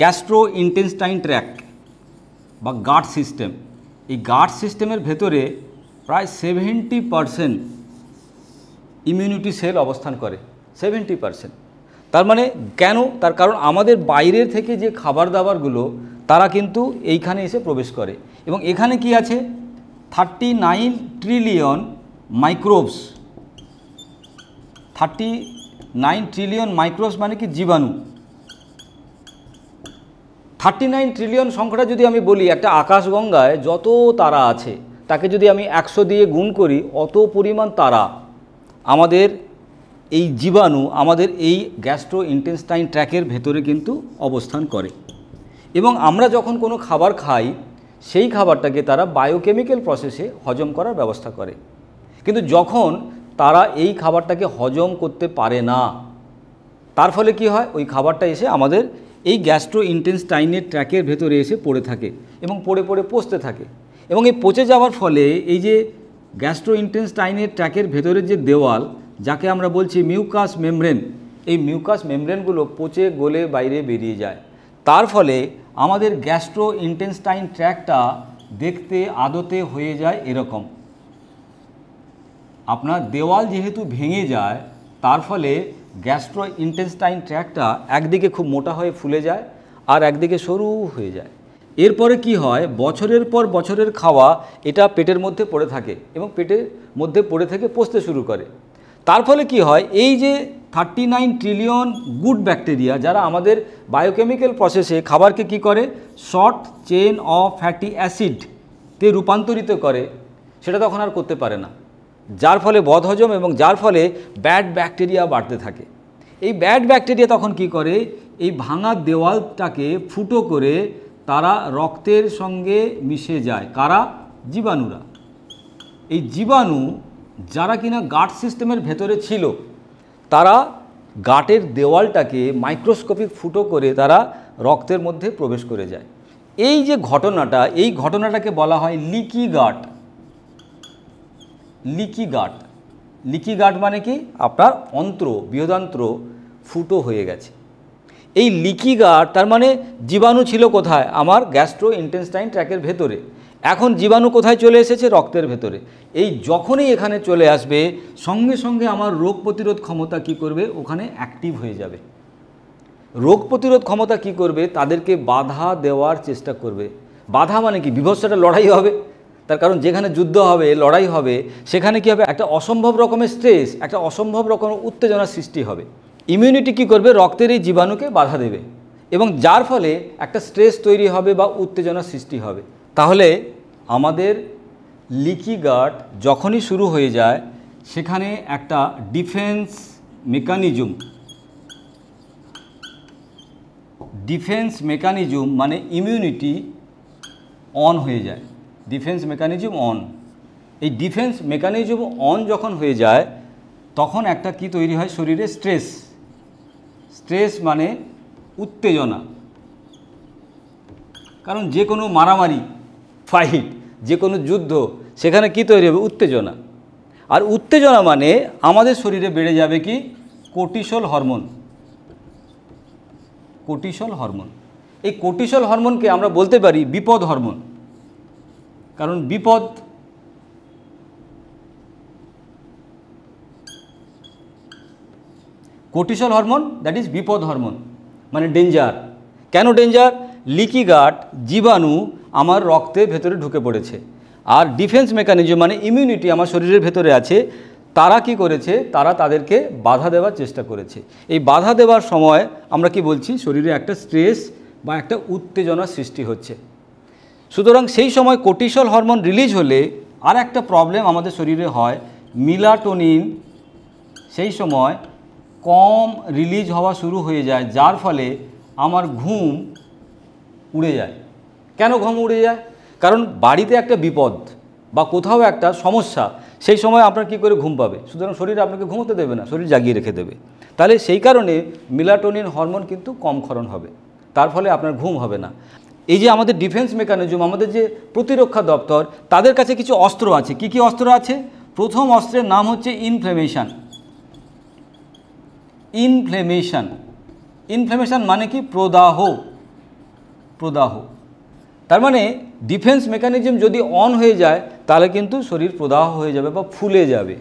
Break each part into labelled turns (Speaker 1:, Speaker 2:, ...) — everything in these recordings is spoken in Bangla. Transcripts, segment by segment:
Speaker 1: গ্যাস্ট্রো ইন্টেস্টাইন ট্র্যাক্ট বা গাট সিস্টেম, এই গাট সিস্টেমের ভেতরে প্রায় 70% ইমিউনিটি সেল অবস্থান করে। 70%। তার মানে কেন? তার কারণ আমাদের বাইরের থেকে যে খাবার দাবারগুলো তারা কিন্তু এইখানে এসে প্রবেশ করে এবং এখানে কি আছে 39 ট্রিলিয়ন মাইক্রোবস। 39 ট্রিলিয়ন মাইক্রোবস মানে কি জীবাণু। 39 ট্রিলিয়ন সংখ্যাটা যদি আমি বলি, একটা আকাশগঙ্গায় যত তারা আছে তাকে যদি আমি 100 দিয়ে গুণ করি, অত পরিমাণ তারা আমাদের এই জীবাণু আমাদের এই গ্যাস্ট্রো ইন্টেস্টাইন ট্র্যাকের ভেতরে কিন্তু অবস্থান করে এবং আমরা যখন কোনো খাবার খাই সেই খাবারটাকে তারা বায়োকেমিক্যাল প্রসেসে হজম করার ব্যবস্থা করে। কিন্তু যখন তারা এই খাবারটাকে হজম করতে পারে না, তার ফলে কি হয়, ওই খাবারটা এসে আমাদের এই গ্যাস্ট্রো ইন্টেস্টাইনের ট্র্যাকের ভেতরে এসে পড়ে থাকে এবং পড়ে পড়ে পচতে থাকে এবং এই পচে যাওয়ার ফলে এই যে গ্যাস্ট্রো ইন্টেস্টাইনের ট্র্যাকের ভেতরের যে দেওয়াল, যাকে আমরা বলছি মিউকাস মেমব্রেন, এই মিউকাস মেমব্রেনগুলো পচে গলে বাইরে বেরিয়ে যায়। তার ফলে আমাদের গ্যাস্ট্রো ইন্টেস্টাইন ট্র্যাকটা দেখতে আদতে হয়ে যায় এরকম। আপনার দেওয়াল যেহেতু ভেঙে যায়, তার ফলে গ্যাস্ট্রো ইন্টেস্টাইন ট্র্যাকটা একদিকে খুব মোটা হয়ে ফুলে যায় আর একদিকে সরু হয়ে যায়। এরপরে কি হয়, বছরের পর বছরের খাওয়া এটা পেটের মধ্যে পড়ে থাকে এবং পেটের মধ্যে পড়ে থেকে পচতে শুরু করে। তার ফলে কি হয়, এই যে 39 ট্রিলিয়ন গুড ব্যাকটেরিয়া যারা আমাদের বায়োকেমিক্যাল প্রসেসে খাবারকে কি করে, শর্ট চেন অফ ফ্যাটি অ্যাসিডতে রূপান্তরিত করে, সেটা তখন আর করতে পারে না, যার ফলে বদহজম এবং যার ফলে ব্যাড ব্যাকটেরিয়া বাড়তে থাকে। এই ব্যাড ব্যাকটেরিয়া তখন কি করে, এই ভাঙা দেওয়ালটাকে ফুটো করে তারা রক্তের সঙ্গে মিশে যায়। কারা? জীবাণুরা। এই জীবাণু যারা কিনা গাট সিস্টেমের ভেতরে ছিল, তারা গাটের দেওয়ালটাকে মাইক্রোস্কোপিক ফুটো করে তারা রক্তের মধ্যে প্রবেশ করে যায়। এই যে ঘটনাটা, এই ঘটনাটাকে বলা হয় লিকি গাট। লিকি গাট, লিকি গাট মানে কি, আপনার অন্ত্র, বৃহদান্ত্র ফুটো হয়ে গেছে। এই লিকি গাট তার মানে জীবাণু ছিল কোথায়, আমার গ্যাস্ট্রো ইন্টেস্টাইন ট্র্যাকের ভেতরে। এখন জীবাণু কোথায় চলে এসেছে, রক্তের ভেতরে। এই যখনই এখানে চলে আসবে, সঙ্গে সঙ্গে আমার রোগ প্রতিরোধ ক্ষমতা কি করবে, ওখানে অ্যাক্টিভ হয়ে যাবে। রোগ প্রতিরোধ ক্ষমতা কি করবে, তাদেরকে বাধা দেওয়ার চেষ্টা করবে। বাধা মানে কি, বিভৎসটা লড়াই হবে। তার কারণ যেখানে যুদ্ধ হবে, লড়াই হবে, সেখানে কি হবে, একটা অসম্ভব রকমের স্ট্রেস, একটা অসম্ভব রকমের উত্তেজনার সৃষ্টি হবে। ইমিউনিটি কি করবে, রক্তের এই জীবাণুকে বাধা দেবে এবং যার ফলে একটা স্ট্রেস তৈরি হবে বা উত্তেজনার সৃষ্টি হবে। তাহলে আমাদের লিকি গাট যখনই শুরু হয়ে যায়, সেখানে একটা ডিফেন্স মেকানিজম মানে ইমিউনিটি অন হয়ে যায়। Defence mechanism on. এই ডিফেন্স মেকানিজম অন যখন হয়ে যায়, তখন একটা কি তৈরি হয় শরীরে, স্ট্রেস মানে উত্তেজনা। কারণ যে কোনো মারামারি, ফাইট, যে কোনো যুদ্ধ, সেখানে কি তৈরি হবে, উত্তেজনা। আর উত্তেজনা মানে আমাদের শরীরে বেড়ে যাবে কি, কোর্টিসল হরমোন। কোর্টিসল হরমোন, এই কোর্টিসল হরমোনকে আমরা বলতে পারি বিপদ হরমোন। কারণ বিপদ, কোর্টিসল হরমোন দ্যাট ইজ বিপদ হরমোন, মানে ডেঞ্জার। কেন ডেঞ্জার, লিকি গাট জীবাণু আমার রক্তের ভেতরে ঢুকে পড়েছে আর ডিফেন্স মেকানিজম মানে ইমিউনিটি আমার শরীরের ভেতরে আছে, তারা কি করেছে, তারা তাদেরকে বাধা দেওয়ার চেষ্টা করেছে। এই বাধা দেওয়ার সময় আমরা কি বলছি, শরীরে একটা স্ট্রেস বা একটা উত্তেজনার সৃষ্টি হচ্ছে। সুতরাং সেই সময় কোর্টিসল হরমোন রিলিজ হলে আর একটা প্রবলেম আমাদের শরীরে হয়, মেলাটোনিন সেই সময় কম রিলিজ হওয়া শুরু হয়ে যায়, যার ফলে আমার ঘুম উড়ে যায়। কেন ঘুম উড়ে যায়, কারণ বাড়িতে একটা বিপদ বা কোথাও একটা সমস্যা, সেই সময় আপনার কী করে ঘুম পাবে, সুতরাং শরীর আপনাকে ঘুমোতে দেবে না, শরীর জাগিয়ে রেখে দেবে। তাহলে সেই কারণে মেলাটোনিন হরমোন কিন্তু কম ক্ষরণ হবে, তার ফলে আপনার ঘুম হবে না। এই যে আমাদের ডিফেন্স মেকানিজম, আমাদের যে প্রতিরক্ষা দপ্তর, তাদের কাছে কিছু অস্ত্র আছে। কি কি অস্ত্র আছে? প্রথম অস্ত্রের নাম হচ্ছে ইনফ্লেমেশন। ইনফ্লেমেশন মানে কি, প্রদাহ। প্রদাহ। তার মানে ডিফেন্স মেকানিজম যদি অন হয়ে যায় তাহলে কিন্তু শরীর প্রদাহ হয়ে যাবে বা ফুলে যাবে।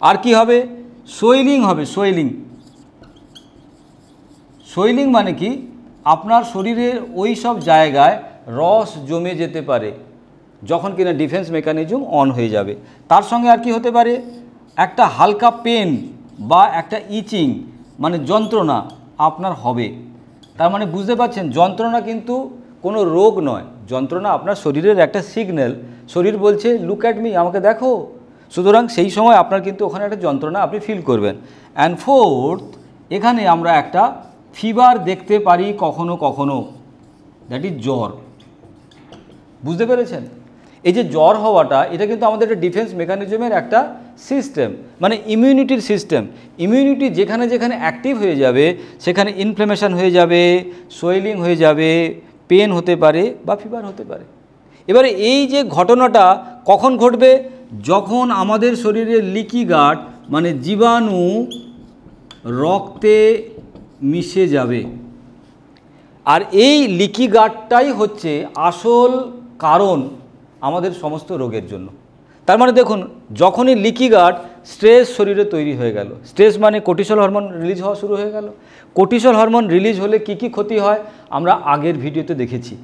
Speaker 1: আর কি হবে? সোয়েলিং হবে। সোয়েলিং মানে কি? আপনার শরীরের ওই সব জায়গায় রস জমে যেতে পারে যখন কিনা ডিফেন্স মেকানিজম অন হয়ে যাবে। তার সঙ্গে আর কি হতে পারে? একটা হালকা পেন বা একটা ইচিং মানে যন্ত্রণা আপনার হবে। তার মানে বুঝতে পারছেন, যন্ত্রণা কিন্তু কোনো রোগ নয়, যন্ত্রণা আপনার শরীরের একটা সিগন্যাল। শরীর বলছে লুক অ্যাট মি, আমাকে দেখো। সুতরাং সেই সময় আপনার কিন্তু ওখানে একটা যন্ত্রণা আপনি ফিল করবেন। অ্যান্ড ফোর্থ, এখানে আমরা একটা ফিভার দেখতে পারি কখনো কখনো, দ্যাট ইজ জ্বর। বুঝতে পেরেছেন? এই যে জ্বর হওয়াটা, এটা কিন্তু আমাদের একটা ডিফেন্স মেকানিজমের একটা সিস্টেম, মানে ইমিউনিটির সিস্টেম। ইমিউনিটি যেখানে যেখানে অ্যাক্টিভ হয়ে যাবে সেখানে ইনফ্ল্যামেশন হয়ে যাবে, সোয়েলিং হয়ে যাবে, পেন হতে পারে বা ফিভার হতে পারে। এবারে এই যে ঘটনাটা কখন ঘটবে? যখন আমাদের শরীরের লিকি গাট মানে জীবাণু রক্তে মিশে যাবে। আর এই লিকি গাটটাই হচ্ছে আসল কারণ আমাদের সমস্ত রোগের জন্য। তার মানে দেখুন, যখনই লিকি গাট, স্ট্রেস শরীরে তৈরি হয়ে গেল। স্ট্রেস মানে কর্টিসল হরমোন রিলিজ হওয়া শুরু হয়ে গেল। কর্টিসল হরমোন রিলিজ হলে কি কি ক্ষতি হয় আমরা আগের ভিডিওতে দেখেছি।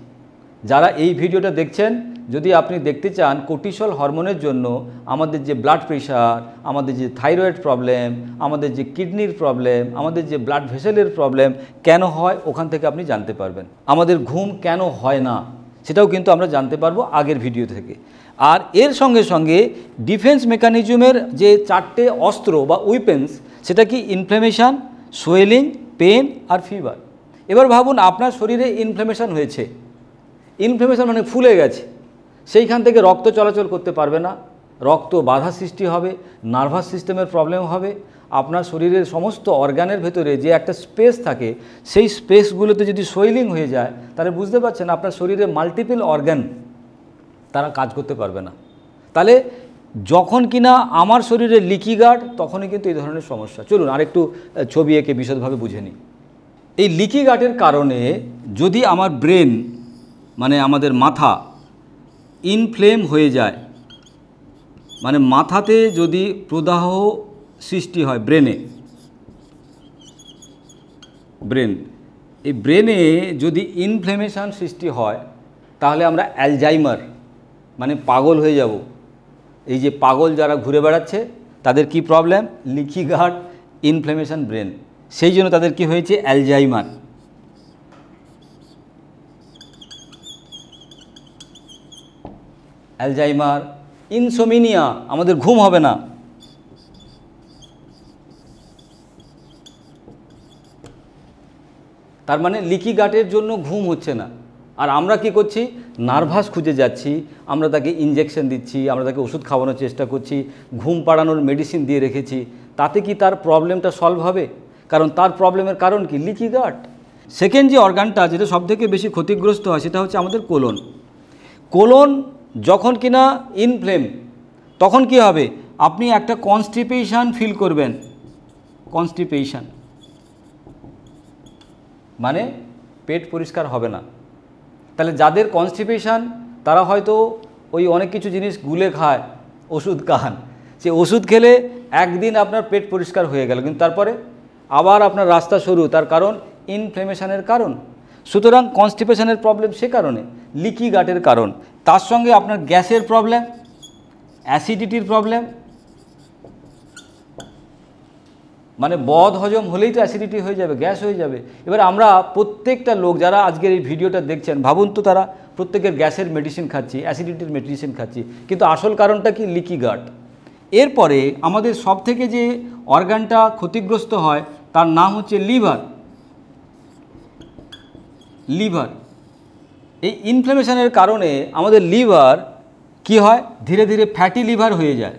Speaker 1: যারা এই ভিডিওটা দেখছেন, যদি আপনি দেখতে চান কর্টিসল হরমোনের জন্য আমাদের যে ব্লাড প্রেশার, আমাদের যে থাইরয়েড প্রবলেম, আমাদের যে কিডনির প্রবলেম, আমাদের যে ব্লাড ভেসেলের প্রবলেম কেন হয়, ওখান থেকে আপনি জানতে পারবেন। আমাদের ঘুম কেন হয় না সেটাও কিন্তু আমরা জানতে পারবো আগের ভিডিও থেকে। আর এর সঙ্গে সঙ্গে ডিফেন্স মেকানিজমের যে 4টে অস্ত্র বা উইপেন্স, সেটা কি? ইনফ্ল্যামেশন, সোয়েলিং, পেন আর ফিভার। এবার ভাবুন, আপনার শরীরে ইনফ্ল্যামেশন হয়েছে। ইনফ্ল্যামেশন মানে ফুলে গেছে, সেইখান থেকে রক্ত চলাচল করতে পারবে না, রক্ত বাধা সৃষ্টি হবে, নার্ভাস সিস্টেমের প্রবলেম হবে। আপনার শরীরের সমস্ত অর্গানের ভেতরে যে একটা স্পেস থাকে, সেই স্পেসগুলোতে যদি সোয়েলিং হয়ে যায়, তাহলে বুঝতে পারছেন আপনার শরীরে মাল্টিপল অর্গান তারা কাজ করতে পারবে না। তাহলে যখন কিনা আমার শরীরে লিকি গাট, তখনই কিন্তু এই ধরনের সমস্যা। চলুন আরেকটু ছবি এঁকে বিশদভাবে বুঝে নিই। এই লিকি গাটের কারণে যদি আমার ব্রেন মানে আমাদের মাথা ইনফ্লেম হয়ে যায়, মানে মাথাতে যদি প্রদাহ সৃষ্টি হয় এই ব্রেনে যদি ইনফ্লেমেশন সৃষ্টি হয়, তাহলে আমরা অ্যালজাইমার মানে পাগল হয়ে যাব। এই যে পাগল যারা ঘুরে বেড়াচ্ছে তাদের কি প্রবলেম? লিকি গাট, ইনফ্লেমেশন ব্রেন, সেই জন্য তাদের কি হয়েছে? অ্যালজাইমার। অ্যালজাইমার, ইনসোমিনিয়া, আমাদের ঘুম হবে না। তার মানে লিকি গাটের জন্য ঘুম হচ্ছে না। আর আমরা কি করছি? নার্ভাস খুঁজে যাচ্ছি, আমরা তাকে ইনজেকশন দিচ্ছি, আমরা তাকে ওষুধ খাওয়ানোর চেষ্টা করছি, ঘুম পাড়ানোর মেডিসিন দিয়ে রেখেছি। তাতে কি তার প্রবলেমটা সলভ হবে? কারণ তার প্রবলেমের কারণ কি? লিকি গাট। সেকেন্ড যে অর্গানটা যেটা সবথেকে বেশি ক্ষতিগ্রস্ত হয়, সেটা হচ্ছে আমাদের কোলন। কোলন যখন কিনা ইনফ্লেম, তখন কি হবে? আপনি একটা কনস্টিপেশন ফিল করবেন। কনস্টিপেশন মানে পেট পরিষ্কার হবে না। তাহলে যাদের কনস্টিপেশন, তারা হয়তো ওই অনেক কিছু জিনিস গুলে খায়, ওষুধ খান। সে ওষুধ খেলে একদিন আপনার পেট পরিষ্কার হয়ে গেল, কিন্তু তারপরে আবার আপনার রাস্তা সরু। তার কারণ ইনফ্লেমেশনের কারণ। সুতরাং কনস্টিপেশনের প্রবলেম সে কারণে, লিকি গাটের কারণ। তার সঙ্গে আপনার গ্যাসের প্রবলেম, অ্যাসিডিটির প্রবলেম, মানে বদ হজম হলেই তো অ্যাসিডিটি হয়ে যাবে, গ্যাস হয়ে যাবে। এবার আমরা প্রত্যেকটা লোক যারা আজকের এই ভিডিওটা দেখছেন, ভাবুন তো তারা প্রত্যেকের গ্যাসের মেডিসিন খাচ্ছি, অ্যাসিডিটির মেডিসিন খাচ্ছি, কিন্তু আসল কারণটা কি? লিকি গাট। এরপরে আমাদের সবথেকে যে অর্গানটা ক্ষতিগ্রস্ত হয় তার নাম হচ্ছে লিভার। এই ইনফ্ল্যামেশনের কারণে আমাদের লিভার কি হয়? ধীরে ধীরে ফ্যাটি লিভার হয়ে যায়।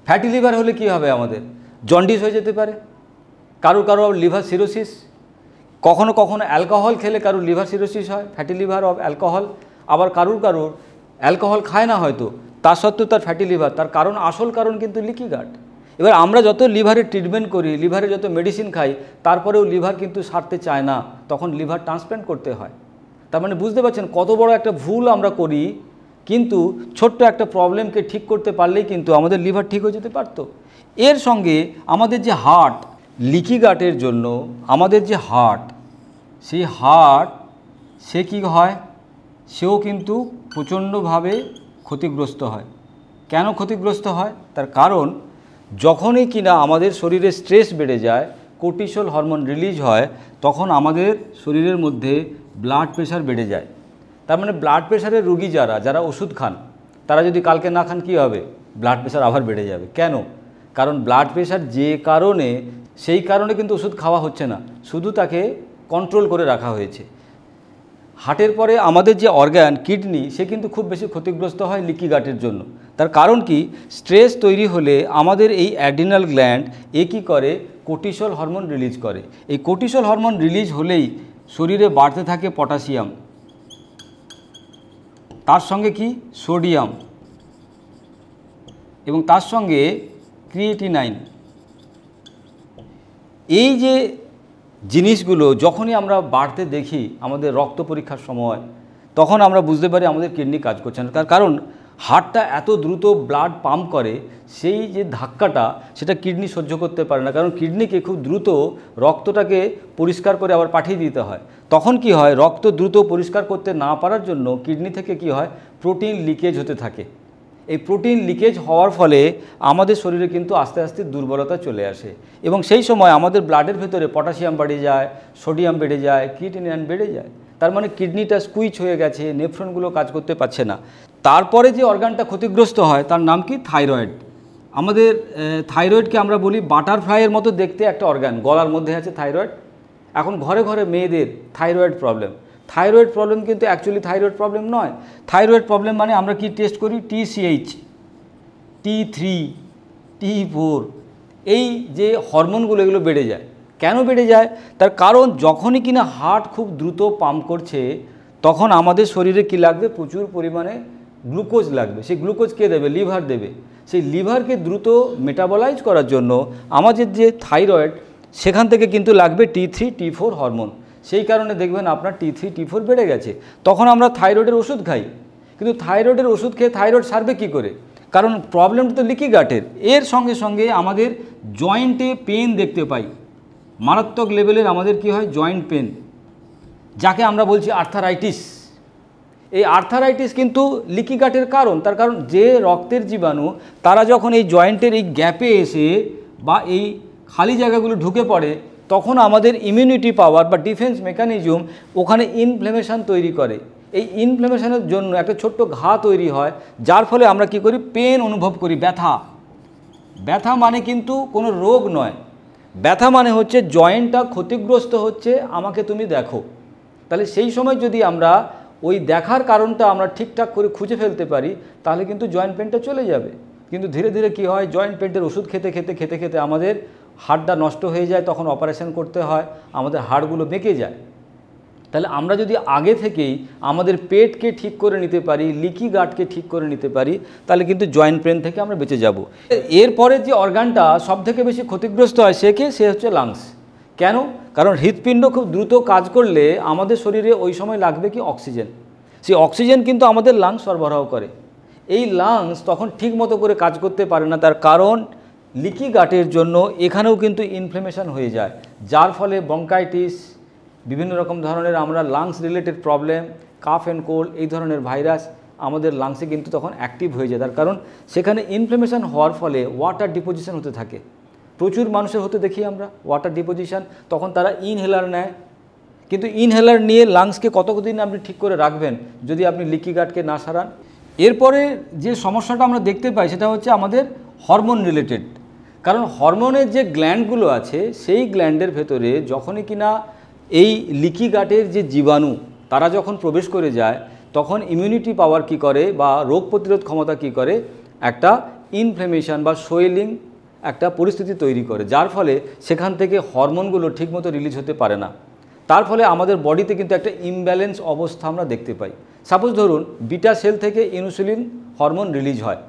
Speaker 1: ফ্যাটি লিভার হলে কি হবে? আমাদের জন্ডিস হয়ে যেতে পারে, কারো লিভার সিরোসিস, কখনো কখনো অ্যালকোহল খেলে কারোর লিভার সিরোসিস হয়, ফ্যাটি লিভার অফ অ্যালকোহল। আবার কারোর অ্যালকোহল খায় না হয়তো, তা সত্ত্বেও তার ফ্যাটি লিভার। তার কারণ, আসল কারণ কিন্তু লিকি গাট। এবার আমরা যত লিভারের ট্রিটমেন্ট করি, লিভারে যত মেডিসিন খাই, তারপরেও লিভার কিন্তু সারতে চায় না, তখন লিভার ট্রান্সপ্ল্যান্ট করতে হয়। তার মানে বুঝতে পারছেন কত বড় একটা ভুল আমরা করি, কিন্তু ছোট্ট একটা প্রবলেমকে ঠিক করতে পারলেই কিন্তু আমাদের লিভার ঠিক হয়ে যেতে পারত। এর সঙ্গে আমাদের যে হার্ট, লিকি গাটের জন্য আমাদের যে হার্ট, সেই হার্ট সে কী হয়, সেও কিন্তু প্রচণ্ডভাবে ক্ষতিগ্রস্ত হয়। কেন ক্ষতিগ্রস্ত হয়? তার কারণ যখনই কিনা আমাদের শরীরে স্ট্রেস বেড়ে যায়, কর্টিসল হরমোন রিলিজ হয়, তখন আমাদের শরীরের মধ্যে ব্লাড প্রেশার বেড়ে যায়। তার মানে ব্লাড প্রেশারের রুগী যারা ওষুধ খান, তারা যদি কালকে না খান কী হবে? ব্লাড প্রেশার আবার বেড়ে যাবে। কেন? কারণ ব্লাড প্রেশার যে কারণে, সেই কারণে কিন্তু ওষুধ খাওয়া হচ্ছে না, শুধু তাকে কন্ট্রোল করে রাখা হয়েছে। হার্টের পরে আমাদের যে অর্গান কিডনি, সে কিন্তু খুব বেশি ক্ষতিগ্রস্ত হয় লিকি গাটের জন্য। তার কারণ কি? স্ট্রেস তৈরি হলে আমাদের এই অ্যাড্রিনাল গ্ল্যান্ড কী করে? কর্টিসল হরমোন রিলিজ করে। এই কর্টিসল হরমোন রিলিজ হলেই শরীরে বাড়তে থাকে পটাশিয়াম, তার সঙ্গে কি সোডিয়াম, এবং তার সঙ্গে ক্রিয়েটিনাইন। এই যে জিনিসগুলো যখনই আমরা বাড়তে দেখি আমাদের রক্ত পরীক্ষার সময়, তখন আমরা বুঝতে পারি আমাদের কিডনি কাজ করছে না। তার কারণ হার্টটা এত দ্রুত ব্লাড পাম্প করে, সেই যে ধাক্কাটা সেটা কিডনি সহ্য করতে পারে না, কারণ কিডনিকে খুব দ্রুত রক্তটাকে পরিষ্কার করে আবার পাঠিয়ে দিতে হয়। তখন কি হয়? রক্ত দ্রুত পরিষ্কার করতে না পারার জন্য কিডনি থেকে কি হয়? প্রোটিন লিকেজ হতে থাকে। এই প্রোটিন লিকেজ হওয়ার ফলে আমাদের শরীরে কিন্তু আস্তে আস্তে দুর্বলতা চলে আসে, এবং সেই সময় আমাদের ব্লাডের ভেতরে পটাশিয়াম বেড়ে যায়, সোডিয়াম বেড়ে যায়, ক্রিয়েটিনিন বেড়ে যায়। তার মানে কিডনিটা স্কুইচ হয়ে গেছে, নেফ্রনগুলো কাজ করতে পারছে না। তারপরে যে অর্গানটা ক্ষতিগ্রস্ত হয় তার নাম কি? থাইরয়েড। আমাদের থাইরয়েডকে আমরা বলি বাটারফ্লাইয়ের মতো দেখতে একটা অর্গান, গলার মধ্যে আছে থাইরয়েড। এখন ঘরে ঘরে মেয়েদের থাইরয়েড প্রবলেম। থাইরয়েড প্রবলেম কিন্তু অ্যাকচুয়ালি থাইরয়েড প্রবলেম নয়। থাইরয়েড প্রবলেম মানে আমরা কি টেস্ট করি? TSH, T3, T4, এই যে হরমোনগুলো, এগুলো বেড়ে যায়। কেন বেড়ে যায়? তার কারণ যখনই কিনা হার্ট খুব দ্রুত পাম্প করছে, তখন আমাদের শরীরে কি লাগবে? প্রচুর পরিমাণে গ্লুকোজ লাগবে। সেই গ্লুকোজ কে দেবে? লিভার দেবে। সেই লিভারকে দ্রুত মেটাবলাইজ করার জন্য আমাদের যে থাইরয়েড, সেখান থেকে কিন্তু লাগবে T3, T4 হরমোন। সেই কারণে দেখবেন আপনার T3, T4 বেড়ে গেছে। তখন আমরা থাইরয়েডের ওষুধ খাই, কিন্তু থাইরয়েডের ওষুধ খেয়ে থাইরয়েড সারবে কী করে? কারণ প্রবলেমটা তো লিকি গাটের। এর সঙ্গে সঙ্গে আমাদের জয়েন্টে পেন দেখতে পাই, মারাত্মক লেভেলের আমাদের কি হয়? জয়েন্ট পেন, যাকে আমরা বলছি আর্থারাইটিস। এই আর্থারাইটিস কিন্তু লিকি গাটের কারণ। তার কারণ যে রক্তের জীবাণু, তারা যখন এই জয়েন্টের এই গ্যাপে এসে বা এই খালি জায়গাগুলো ঢুকে পড়ে, তখন আমাদের ইমিউনিটি পাওয়ার বা ডিফেন্স মেকানিজম ওখানে ইনফ্লেমেশন তৈরি করে। এই ইনফ্লেমেশনের জন্য একটা ছোট্ট ঘা তৈরি হয়, যার ফলে আমরা কি করি? পেন অনুভব করি, ব্যথা। ব্যথা মানে কিন্তু কোনো রোগ নয়, ব্যথা মানে হচ্ছে জয়েন্টটা ক্ষতিগ্রস্ত হচ্ছে, আমাকে তুমি দেখো। তাহলে সেই সময় যদি আমরা ওই দেখার কারণটা আমরা ঠিকঠাক করে খুঁজে ফেলতে পারি, তাহলে কিন্তু জয়েন্ট পেনটা চলে যাবে। কিন্তু ধীরে ধীরে কি হয়? জয়েন্ট পেনের ওষুধ খেতে খেতে খেতে খেতে আমাদের হাড়টা নষ্ট হয়ে যায়, তখন অপারেশন করতে হয়, আমাদের হাড়গুলো বেঁকে যায়। তাহলে আমরা যদি আগে থেকেই আমাদের পেটকে ঠিক করে নিতে পারি, লিকি গাটকে ঠিক করে নিতে পারি, তাহলে কিন্তু জয়েন্ট পেন থেকে আমরা বেঁচে যাব। এরপরে যে অর্গানটা সবথেকে বেশি ক্ষতিগ্রস্ত হয় সে হচ্ছে লাংস। কেন? কারণ হৃৎপিণ্ড খুব দ্রুত কাজ করলে আমাদের শরীরে ওই সময় লাগবে কি? অক্সিজেন। সেই অক্সিজেন কিন্তু আমাদের লাংস সরবরাহ করে। এই লাংস তখন ঠিক মতো করে কাজ করতে পারে না, তার কারণ লিকি গাটের জন্য এখানেও কিন্তু ইনফ্লেমেশন হয়ে যায়, যার ফলে ব্রঙ্কাইটিস, বিভিন্ন রকম ধরনের আমরা lungs related problem, calf and cold, এই ধরনের ভাইরাস আমাদের লাংসে কিন্তু তখন অ্যাক্টিভ হয়ে যায়। তার কারণ সেখানে ইনফ্লেমেশন হওয়ার ফলে ওয়াটার ডিপোজিশন হতে থাকে। প্রচুর মানুষের হতে দেখি আমরা ওয়াটার ডিপোজিশন, তখন তারা ইনহেলার নেয়, কিন্তু ইনহেলার নিয়ে লাংসকে কতদিন আপনি ঠিক করে রাখবেন যদি আপনি লিকি গাটকে না সারান? এরপরে যে সমস্যাটা আমরা দেখতে পাই সেটা হচ্ছে আমাদের হরমোন রিলেটেড। কারণ হরমোনের যে গ্ল্যান্ডগুলো আছে, সেই গ্ল্যান্ডের ভেতরে যখনই কিনা এই লিকি গাটের যে জীবাণু, তারা যখন প্রবেশ করে যায়, তখন ইমিউনিটি পাওয়ার কি করে বা রোগ প্রতিরোধ ক্ষমতা কি করে? একটা ইনফ্লেমেশন বা সোয়েলিং একটা পরিস্থিতি তৈরি করে, যার ফলে সেখান থেকে হরমোনগুলো ঠিকমতো রিলিজ হতে পারে না। তার ফলে আমাদের বডিতে কিন্তু একটা ইমব্যালেন্স অবস্থা আমরা দেখতে পাই। সাপোজ ধরুন বিটা সেল থেকে ইনসুলিন হরমোন রিলিজ হয়,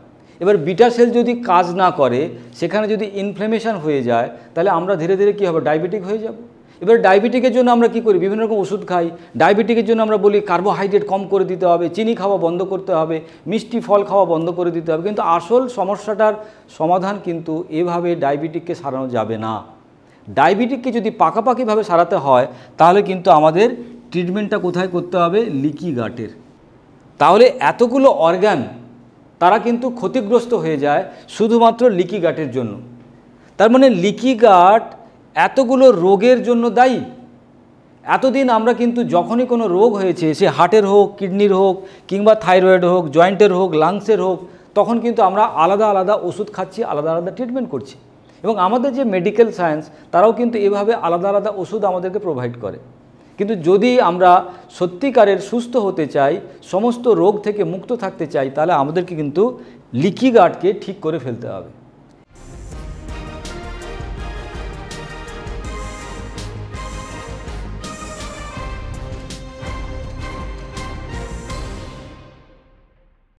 Speaker 1: এবার বিটা সেল যদি কাজ না করে, সেখানে যদি ইনফ্লেমেশন হয়ে যায়, তাহলে আমরা ধীরে ধীরে কী হবে, ডায়াবেটিক হয়ে যাব। এবার ডায়াবেটিকের জন্য আমরা কী করি, বিভিন্ন রকম ওষুধ খাই। ডায়াবেটিকের জন্য আমরা বলি কার্বোহাইড্রেট কম করে দিতে হবে, চিনি খাওয়া বন্ধ করতে হবে, মিষ্টি ফল খাওয়া বন্ধ করে দিতে হবে। কিন্তু আসল সমস্যাটার সমাধান কিন্তু এভাবে ডায়াবেটিককে সারানো যাবে না। ডায়াবেটিককে যদি পাকাপাকিভাবে সারাতে হয়, তাহলে কিন্তু আমাদের ট্রিটমেন্টটা কোথায় করতে হবে, লিকি গাটের। তাহলে এতগুলো অর্গান তারা কিন্তু ক্ষতিগ্রস্ত হয়ে যায় শুধুমাত্র লিকি গাটের জন্য। তার মানে লিকি গাট এতগুলো রোগের জন্য দায়ী। এতদিন আমরা কিন্তু যখনই কোনো রোগ হয়েছে, সে হার্টের হোক, কিডনির হোক, কিংবা থাইরয়েড হোক, জয়েন্টের হোক, লাংসের হোক, তখন কিন্তু আমরা আলাদা আলাদা ওষুধ খাচ্ছি, আলাদা আলাদা ট্রিটমেন্ট করছি। এবং আমাদের যে মেডিকেল সায়েন্স, তারাও কিন্তু এভাবে আলাদা আলাদা ওষুধ আমাদেরকে প্রোভাইড করে। কিন্তু যদি আমরা সত্যিকারের সুস্থ হতে চাই, সমস্ত রোগ থেকে মুক্ত থাকতে চাই, তাহলে আমাদেরকে কিন্তু লিকি গাটকে ঠিক করে ফেলতে হবে।